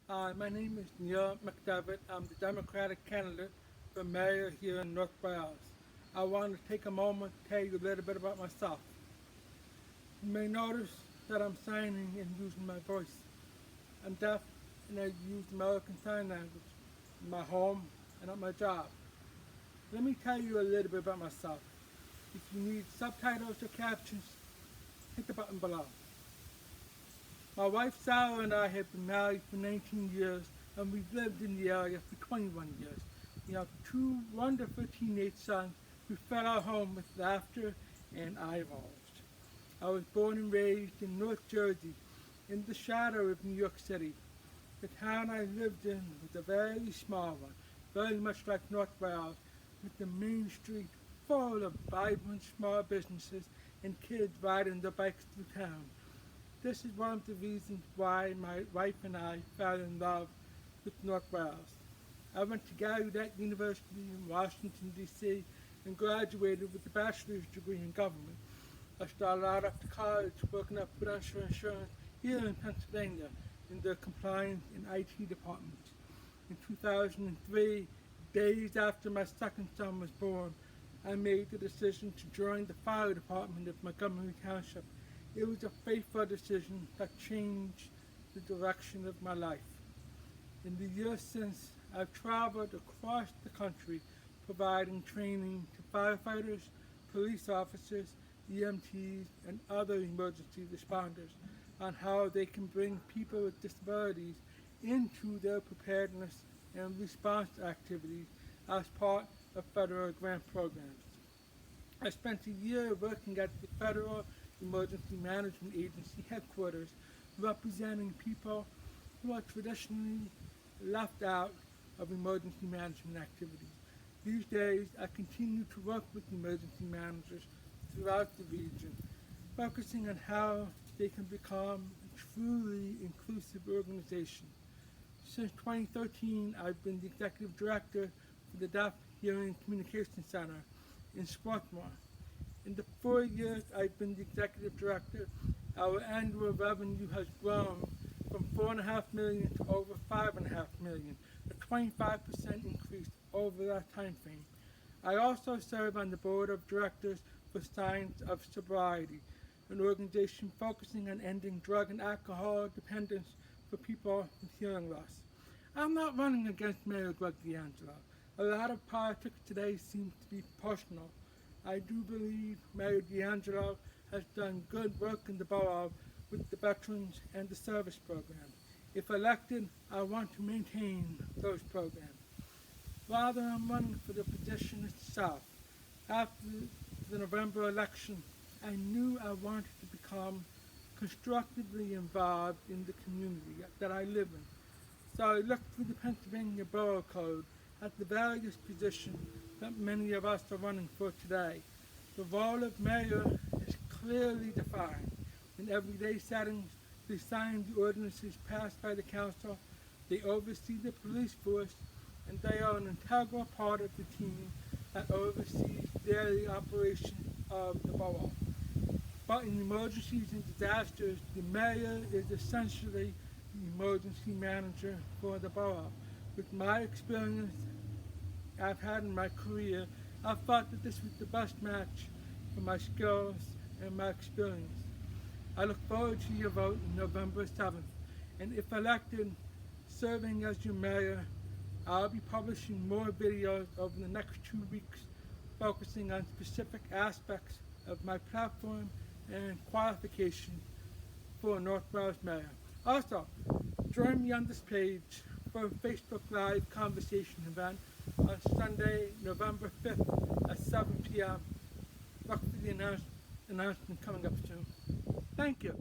My name is McDevitt. I'm the Democratic candidate for mayor here in North Wales. I want to take a moment to tell you a little bit about myself. You may notice that I'm signing and using my voice. I'm deaf and I use American Sign Language in my home and at my job. Let me tell you a little bit about myself. If you need subtitles or captions, hit the button below. My wife Sarah and I have been married for 19 years and we've lived in the area for 21 years. We have two wonderful teenage sons who fill our home with laughter and eyeballs. I was born and raised in North Jersey, in the shadow of New York City. The town I lived in was a very small one, very much like North Wales, with the main street full of vibrant small businesses and kids riding their bikes through town. This is one of the reasons why my wife and I fell in love with North Wales. I went to Gallaudet University in Washington, D.C. and graduated with a bachelor's degree in government. I started out after college working at Prudential Insurance here in Pennsylvania in the compliance and IT department. In 2003, days after my second son was born, I made the decision to join the fire department of Montgomery Township. It was a fateful decision that changed the direction of my life. In the years since, I've traveled across the country providing training to firefighters, police officers, EMTs, and other emergency responders on how they can bring people with disabilities into their preparedness and response activities as part of federal grant programs. I spent a year working at the Federal Emergency Management Agency headquarters representing people who are traditionally left out of emergency management activities. These days, I continue to work with emergency managers throughout the region, focusing on how they can become a truly inclusive organization. Since 2013, I've been the executive director for the Deaf Hearing Communication Center in Swarthmore. In the 4 years I've been the executive director, our annual revenue has grown from $4.5 million to over $5.5 million, a 25% increase over that time frame. I also serve on the board of directors for Signs of Sobriety, an organization focusing on ending drug and alcohol dependence for people with hearing loss. I'm not running against Mayor Greg D'Angelo. A lot of politics today seems to be personal. I do believe Mayor D'Angelo has done good work in the borough with the veterans and the service program. If elected, I want to maintain those programs. Rather than running for the position itself, after the November election, I knew I wanted to become constructively involved in the community that I live in. So I looked through the Pennsylvania Borough Code at the various positions that many of us are running for today. The role of mayor is clearly defined. In everyday settings, they sign the ordinances passed by the council, they oversee the police force, and they are an integral part of the team that oversees daily operation of the borough. But in emergencies and disasters, the mayor is essentially the emergency manager for the borough. With my experience I've had in my career, I thought that this was the best match for my skills and my experience. I look forward to your vote on November 7th, and if elected, serving as your mayor, I'll be publishing more videos over the next 2 weeks focusing on specific aspects of my platform and qualification for North Wales Mayor. Also, join me on this page for a Facebook Live conversation event on Sunday, November 5th at 7 p.m. Look for the announcement coming up soon. Thank you.